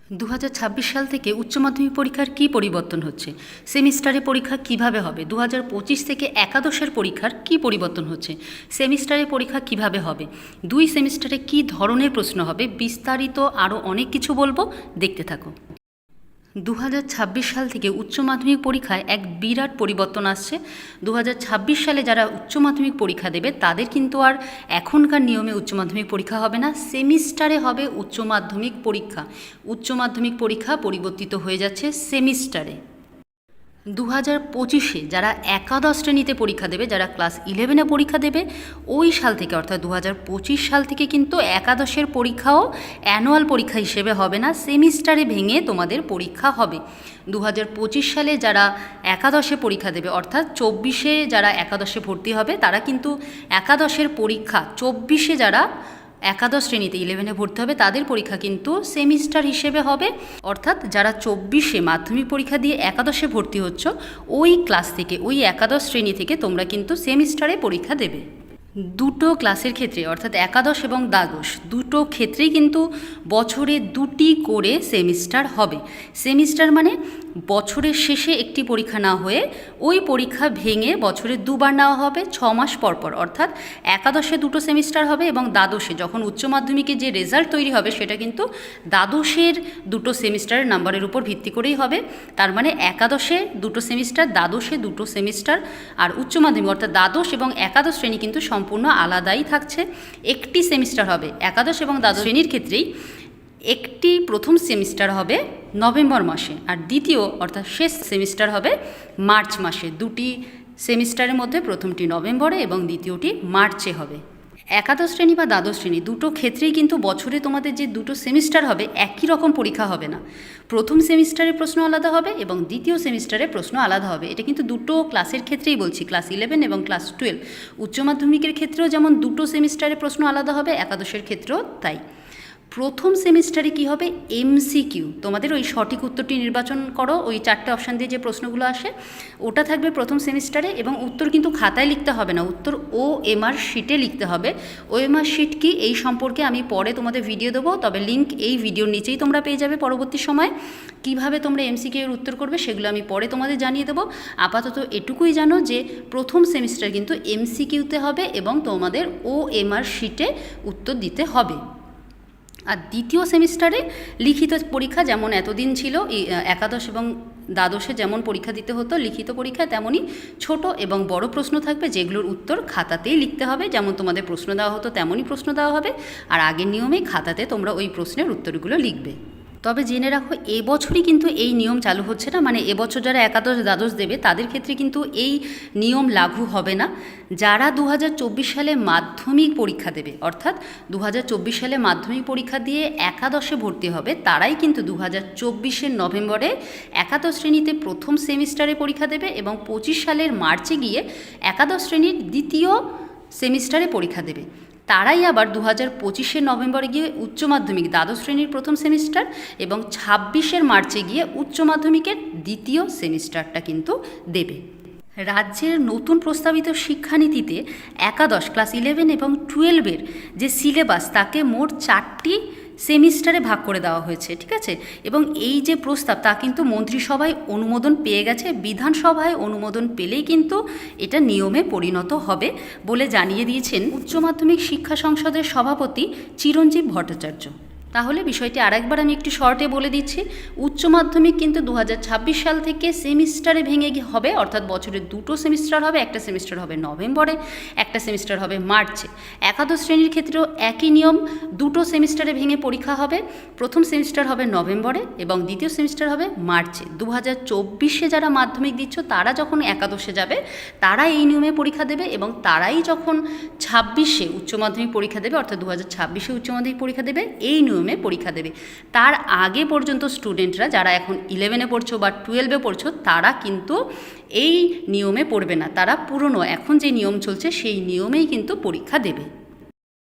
2026 সাল থেকে উচ্চ মাধ্যমিক পরীক্ষার কী পরিবর্তন হচ্ছে, সেমিস্টারে পরীক্ষা কিভাবে হবে, 2025 থেকে একাদশের পরীক্ষার কী পরিবর্তন হচ্ছে, সেমিস্টারে পরীক্ষা কিভাবে হবে, দুই সেমিস্টারে কী ধরনের প্রশ্ন হবে, বিস্তারিত আরও অনেক কিছু বলবো, দেখতে থাকো। 2026 সাল থেকে উচ্চ মাধ্যমিক পরীক্ষায় এক বিরাট পরিবর্তন আসছে। 2026 সালে যারা উচ্চ মাধ্যমিক পরীক্ষা দেবে তাদের কিন্তু আর এখনকার নিয়মে উচ্চ মাধ্যমিক পরীক্ষা হবে না, সেমিস্টারে হবে উচ্চ মাধ্যমিক পরীক্ষা। উচ্চ মাধ্যমিক পরীক্ষা পরিবর্তিত হয়ে যাচ্ছে সেমিস্টারে। 2025-এ যারা একাদশ শ্রেণীতে পরীক্ষা দেবে, যারা ক্লাস 11-এ পরীক্ষা দেবে, ওই সাল থেকে অর্থাৎ 2025 সাল থেকে কিন্তু একাদশের পরীক্ষাও অ্যানুয়াল পরীক্ষা হিসেবে হবে না, সেমিস্টারে ভেঙে তোমাদের পরীক্ষা হবে। 2025 সালে যারা একাদশে পরীক্ষা দেবে অর্থাৎ 24-এ যারা একাদশে ভর্তি হবে তারা কিন্তু একাদশের পরীক্ষা 24-এ যারা একাদশ শ্রেণীতে 11-এ ভর্তি হবে তাদের পরীক্ষা কিন্তু সেমিস্টার হিসেবে হবে। অর্থাৎ যারা 24-এ মাধ্যমিক পরীক্ষা দিয়ে একাদশে ভর্তি হচ্ছ ওই ক্লাস থেকে, ওই একাদশ শ্রেণী থেকে তোমরা কিন্তু সেমিস্টারে পরীক্ষা দেবে। দুটো ক্লাসের ক্ষেত্রে অর্থাৎ একাদশ এবং দ্বাদশ দুটো ক্ষেত্রেই কিন্তু বছরে দুটি করে সেমিস্টার হবে। সেমিস্টার মানে বছরের শেষে একটি পরীক্ষা না হয়ে ওই পরীক্ষা ভেঙে বছরে দুবার নেওয়া হবে 6 মাস পরপর। অর্থাৎ একাদশে দুটো সেমিস্টার হবে এবং দ্বাদশে যখন উচ্চ মাধ্যমিকে যে রেজাল্ট তৈরি হবে সেটা কিন্তু দ্বাদশের দুটো সেমিস্টারের নাম্বারের উপর ভিত্তি করেই হবে। তার মানে একাদশে দুটো সেমিস্টার, দ্বাদশে দুটো সেমিস্টার, আর উচ্চ মাধ্যমিক অর্থাৎ দ্বাদশ এবং একাদশ শ্রেণী কিন্তু সম্পূর্ণ আলাদাই থাকছে। একটি সেমিস্টার হবে একাদশ এবং দ্বাদশ শ্রেণীর ক্ষেত্রেই, একটি প্রথম সেমিস্টার হবে নভেম্বর মাসে আর দ্বিতীয় অর্থাৎ শেষ সেমিস্টার হবে মার্চ মাসে। দুটি সেমিস্টারের মধ্যে প্রথমটি নভেম্বরে এবং দ্বিতীয়টি মার্চে হবে। একাদশ শ্রেণী বা দ্বাদশ শ্রেণী দুটো ক্ষেত্রেই কিন্তু বছরে তোমাদের যে দুটো সেমিস্টার হবে একই রকম পরীক্ষা হবে না। প্রথম সেমিস্টারে প্রশ্ন আলাদা হবে এবং দ্বিতীয় সেমিস্টারে প্রশ্ন আলাদা হবে। এটা কিন্তু দুটো ক্লাসের ক্ষেত্রেই বলছি, ক্লাস 11 এবং ক্লাস 12। উচ্চ মাধ্যমিকের ক্ষেত্রেও যেমন দুটো সেমিস্টারে প্রশ্ন আলাদা হবে, একাদশের ক্ষেত্রেও তাই। প্রথম সেমিস্টারে কি হবে, এমসিকিউ। তোমাদের ওই সঠিক উত্তরটি নির্বাচন করো, ওই 4টে অপশান দিয়ে যে প্রশ্নগুলো আসে ওটা থাকবে প্রথম সেমিস্টারে এবং উত্তর কিন্তু খাতায় লিখতে হবে না, উত্তর OMR শিটে লিখতে হবে। OMR শিট কি এই সম্পর্কে আমি পরে তোমাদের ভিডিও দেবো, তবে লিঙ্ক এই ভিডিওর নিচেই তোমরা পেয়ে যাবে পরবর্তী সময়। কিভাবে তোমরা এমসিকিউ এর উত্তর করবে সেগুলো আমি পরে তোমাদের জানিয়ে দেবো। আপাতত এটুকুই জানো যে প্রথম সেমিস্টার কিন্তু এমসিকিউতে হবে এবং তোমাদের OMR শিটে উত্তর দিতে হবে। আর দ্বিতীয় সেমিস্টারে লিখিত পরীক্ষা যেমন এতদিন ছিল একাদশ এবং দ্বাদশে যেমন পরীক্ষা দিতে হতো লিখিত পরীক্ষা, তেমনই ছোট এবং বড় প্রশ্ন থাকবে যেগুলোর উত্তর খাতাতেই লিখতে হবে। যেমন তোমাদের প্রশ্ন দেওয়া হতো তেমনই প্রশ্ন দেওয়া হবে, আর আগের নিয়মেই খাতাতে তোমরা ওই প্রশ্নের উত্তরগুলো লিখবে। তবে জেনে রাখো এবছরই কিন্তু এই নিয়ম চালু হচ্ছে না, মানে এবছর যারা একাদশ দ্বাদশ দেবে তাদের ক্ষেত্রে কিন্তু এই নিয়ম লাগু হবে না। যারা 2024 সালে মাধ্যমিক পরীক্ষা দেবে অর্থাৎ 2024 সালে মাধ্যমিক পরীক্ষা দিয়ে একাদশে ভর্তি হবে তারাই কিন্তু 2024-এর নভেম্বরে একাদশ শ্রেণীতে প্রথম সেমিস্টারে পরীক্ষা দেবে এবং 25 সালের মার্চে গিয়ে একাদশ শ্রেণীর দ্বিতীয় সেমিস্টারে পরীক্ষা দেবে। তারাই আবার 2025-এর নভেম্বরে গিয়ে উচ্চ মাধ্যমিক দ্বাদশ শ্রেণীর প্রথম সেমিস্টার এবং 26-এর মার্চে গিয়ে উচ্চ মাধ্যমিকের দ্বিতীয় সেমিস্টারটা কিন্তু দেবে। রাজ্যের নতুন প্রস্তাবিত শিক্ষানীতিতে একাদশ ক্লাস 11 এবং 12-এর যে সিলেবাস তাকে মোট 4টি সেমিস্টারে ভাগ করে দেওয়া হয়েছে, ঠিক আছে। এবং এই যে প্রস্তাব তা কিন্তু মন্ত্রিসভায় অনুমোদন পেয়ে গেছে, বিধানসভায় অনুমোদন পেলেই কিন্তু এটা নিয়মে পরিণত হবে বলে জানিয়ে দিয়েছেন উচ্চ মাধ্যমিক শিক্ষা সংসদের সভাপতি চিরঞ্জীব ভট্টাচার্য। তাহলে বিষয়টি আরেকবার আমি একটু শর্টে বলে দিচ্ছি। উচ্চ মাধ্যমিক কিন্তু 2026 সাল থেকে সেমিস্টারে ভেঙে হবে, অর্থাৎ বছরে দুটো সেমিস্টার হবে, একটা সেমিস্টার হবে নভেম্বরে, একটা সেমিস্টার হবে মার্চে। একাদশ শ্রেণীর ক্ষেত্রেও একই নিয়ম, দুটো সেমিস্টারে ভেঙে পরীক্ষা হবে, প্রথম সেমিস্টার হবে নভেম্বরে এবং দ্বিতীয় সেমিস্টার হবে মার্চে। 2024-এ যারা মাধ্যমিক দিচ্ছ তারা যখন একাদশে যাবে তারা এই নিয়মে পরীক্ষা দেবে এবং তারাই যখন 26-এ উচ্চ মাধ্যমিক পরীক্ষা দেবে অর্থাৎ 2026-এ উচ্চ মাধ্যমিক পরীক্ষা দেবে এই নিয়মে পরীক্ষা দেবে। তার আগে পর্যন্ত স্টুডেন্টরা যারা এখন 11-এ পড়ছো বা 12-এ পড়ছো তারা কিন্তু এই নিয়মে পড়বে না, তারা পুরনো এখন যে নিয়ম চলছে সেই নিয়মেই কিন্তু পরীক্ষা দেবে।